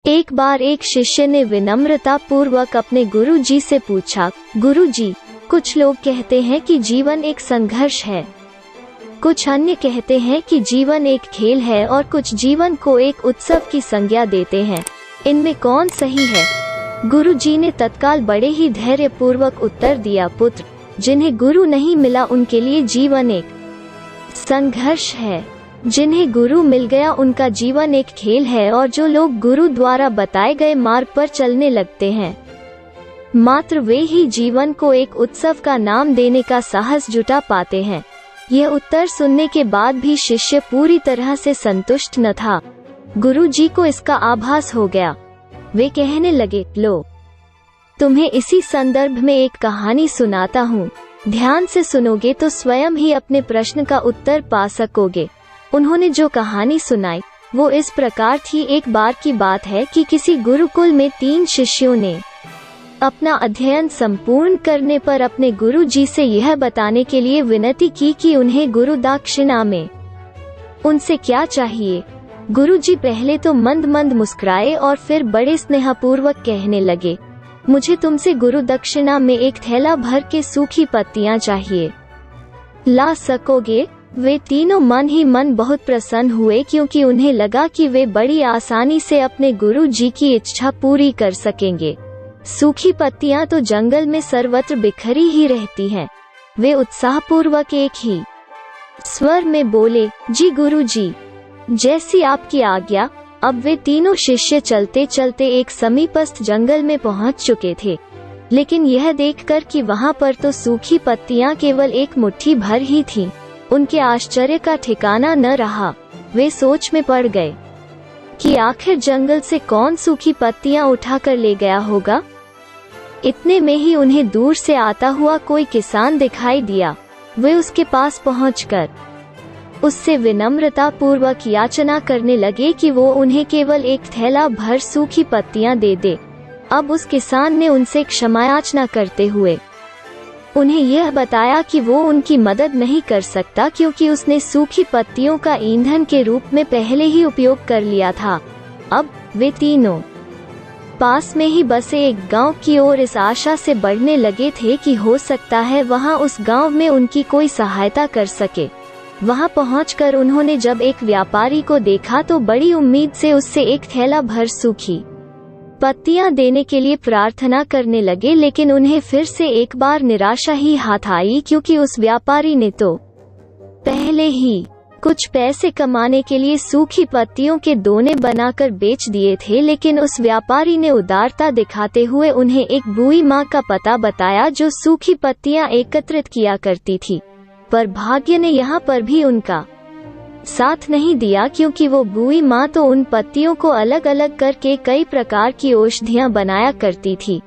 एक बार एक शिष्य ने विनम्रता पूर्वक अपने गुरु जी से पूछा, गुरु जी, कुछ लोग कहते हैं कि जीवन एक संघर्ष है, कुछ अन्य कहते हैं कि जीवन एक खेल है और कुछ जीवन को एक उत्सव की संज्ञा देते हैं। इनमें कौन सही है? गुरु जी ने तत्काल बड़े ही धैर्य पूर्वक उत्तर दिया, पुत्र, जिन्हें गुरु नहीं मिला उनके लिए जीवन एक संघर्ष है, जिन्हें गुरु मिल गया उनका जीवन एक खेल है, और जो लोग गुरु द्वारा बताए गए मार्ग पर चलने लगते हैं, मात्र वे ही जीवन को एक उत्सव का नाम देने का साहस जुटा पाते हैं। यह उत्तर सुनने के बाद भी शिष्य पूरी तरह से संतुष्ट न था। गुरु जी को इसका आभास हो गया। वे कहने लगे, लो, तुम्हें इसी संदर्भ में एक कहानी सुनाता हूँ। ध्यान से सुनोगे तो स्वयं ही अपने प्रश्न का उत्तर पा सकोगे। उन्होंने जो कहानी सुनाई वो इस प्रकार थी। एक बार की बात है कि किसी गुरुकुल में 3 शिष्यों ने अपना अध्ययन संपूर्ण करने पर अपने गुरु जी से यह बताने के लिए विनती की कि उन्हें गुरु दक्षिणा में उनसे क्या चाहिए। गुरु जी पहले तो मंद मंद मुस्कुराए और फिर बड़े स्नेहपूर्वक कहने लगे, मुझे तुमसे गुरु दक्षिणा में एक थैला भर के सूखी पत्तियां चाहिए, ला सकोगे? वे तीनों मन ही मन बहुत प्रसन्न हुए, क्योंकि उन्हें लगा कि वे बड़ी आसानी से अपने गुरु जी की इच्छा पूरी कर सकेंगे। सूखी पत्तियां तो जंगल में सर्वत्र बिखरी ही रहती हैं। वे उत्साहपूर्वक एक ही स्वर में बोले, जी गुरु जी, जैसी आपकी आज्ञा। अब वे तीनों शिष्य चलते चलते एक समीपस्थ जंगल में पहुंच चुके थे, लेकिन यह देखकर कि वहां पर तो सूखी पत्तियां केवल एक मुट्ठी भर ही थीं, उनके आश्चर्य का ठिकाना न रहा। वे सोच में पड़ गए कि आखिर जंगल से कौन सूखी पत्तियां उठाकर ले गया होगा। इतने में ही उन्हें दूर से आता हुआ कोई किसान दिखाई दिया। वे उसके पास पहुंचकर उससे विनम्रता पूर्वक याचना करने लगे कि वो उन्हें केवल एक थैला भर सूखी पत्तियां दे दे। अब उस किसान ने उनसे क्षमायाचना करते हुए उन्हें यह बताया कि वो उनकी मदद नहीं कर सकता, क्योंकि उसने सूखी पत्तियों का ईंधन के रूप में पहले ही उपयोग कर लिया था। अब वे तीनों पास में ही बसे एक गांव की ओर इस आशा से बढ़ने लगे थे कि हो सकता है वहां उस गांव में उनकी कोई सहायता कर सके। वहां पहुंचकर उन्होंने जब एक व्यापारी को देखा तो बड़ी उम्मीद से उससे एक थैला भर सूखी पत्तियां देने के लिए प्रार्थना करने लगे, लेकिन उन्हें फिर से एक बार निराशा ही हाथ आई, क्योंकि उस व्यापारी ने तो पहले ही कुछ पैसे कमाने के लिए सूखी पत्तियों के दोने बनाकर बेच दिए थे। लेकिन उस व्यापारी ने उदारता दिखाते हुए उन्हें एक बूई माँ का पता बताया जो सूखी पत्तियां एकत्रित किया करती थी, पर भाग्य ने यहाँ पर भी उनका साथ नहीं दिया, क्योंकि वो बूई माँ तो उन पत्तियों को अलग अलग करके कई प्रकार की औषधियाँ बनाया करती थी।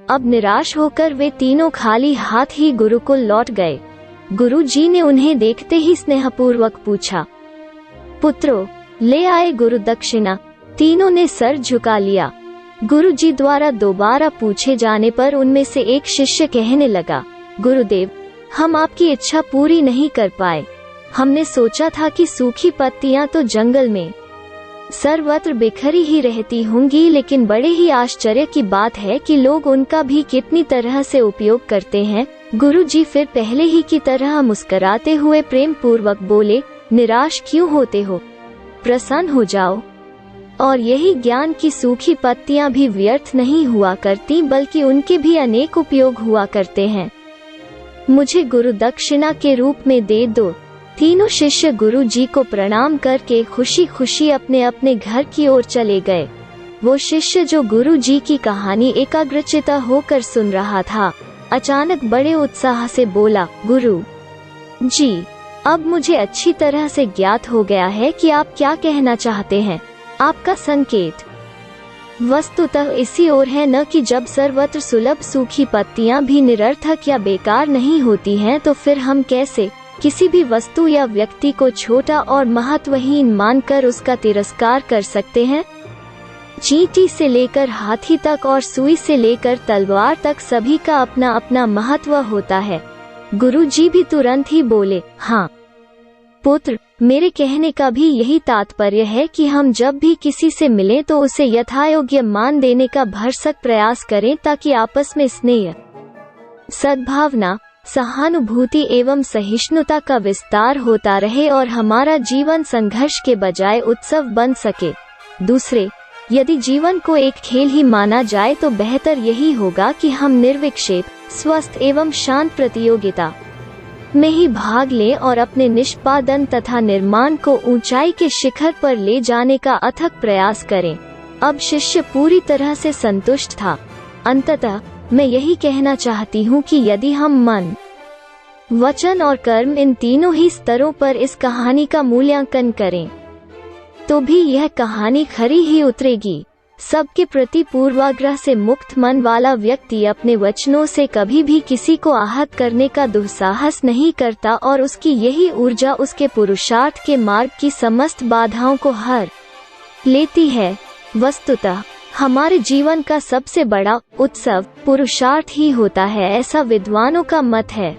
अब निराश होकर वे तीनों खाली हाथ ही गुरुकुल लौट गए। गुरु जी ने उन्हें देखते ही स्नेहपूर्वक पूछा, पुत्रों, ले आए गुरु दक्षिणा? तीनों ने सर झुका लिया। गुरु जी द्वारा दोबारा पूछे जाने पर उनमें से एक शिष्य कहने लगा, गुरुदेव, हम आपकी इच्छा पूरी नहीं कर पाए। हमने सोचा था कि सूखी पत्तियां तो जंगल में सर्वत्र बिखरी ही रहती होंगी, लेकिन बड़े ही आश्चर्य की बात है कि लोग उनका भी कितनी तरह से उपयोग करते हैं। गुरु जी फिर पहले ही की तरह मुस्कुराते हुए प्रेम पूर्वक बोले, निराश क्यों होते हो? प्रसन्न हो जाओ। और यही ज्ञान की सूखी पत्तियां भी व्यर्थ नहीं हुआ करती, बल्कि उनके भी अनेक उपयोग हुआ करते हैं। मुझे गुरु दक्षिणा के रूप में दे दो। तीनों शिष्य गुरु जी को प्रणाम करके खुशी खुशी अपने अपने घर की ओर चले गए। वो शिष्य जो गुरु जी की कहानी एकाग्रचित्त होकर सुन रहा था, अचानक बड़े उत्साह से बोला, गुरु जी, अब मुझे अच्छी तरह से ज्ञात हो गया है कि आप क्या कहना चाहते हैं। आपका संकेत वस्तुतः इसी ओर है, न कि जब सर्वत्र सुलभ सूखी पत्तियां भी निरर्थक या बेकार नहीं होती हैं, तो फिर हम कैसे किसी भी वस्तु या व्यक्ति को छोटा और महत्वहीन मानकर उसका तिरस्कार कर सकते हैं। चींटी से लेकर हाथी तक और सुई से लेकर तलवार तक सभी का अपना अपना महत्व होता है। गुरु जी भी तुरंत ही बोले, हाँ पुत्र, मेरे कहने का भी यही तात्पर्य है कि हम जब भी किसी से मिलें तो उसे यथायोग्य मान देने का भरसक प्रयास करें ताकि आपस में स्नेह, सद्भावना, सहानुभूति एवं सहिष्णुता का विस्तार होता रहे और हमारा जीवन संघर्ष के बजाय उत्सव बन सके। दूसरे, यदि जीवन को एक खेल ही माना जाए तो बेहतर यही होगा कि हम निर्विक्षेप, स्वस्थ एवं शांत प्रतियोगिता में ही भाग लें और अपने निष्पादन तथा निर्माण को ऊंचाई के शिखर पर ले जाने का अथक प्रयास करें। अब शिष्य पूरी तरह से संतुष्ट था। अंततः मैं यही कहना चाहती हूँ कि यदि हम मन, वचन और कर्म इन तीनों ही स्तरों पर इस कहानी का मूल्यांकन करें तो भी यह कहानी खरी ही उतरेगी। सबके प्रति पूर्वाग्रह से मुक्त मन वाला व्यक्ति अपने वचनों से कभी भी किसी को आहत करने का दुस्साहस नहीं करता और उसकी यही ऊर्जा उसके पुरुषार्थ के मार्ग की समस्त बाधाओं को हर लेती है। वस्तुतः हमारे जीवन का सबसे बड़ा उत्सव पुरुषार्थ ही होता है, ऐसा विद्वानों का मत है।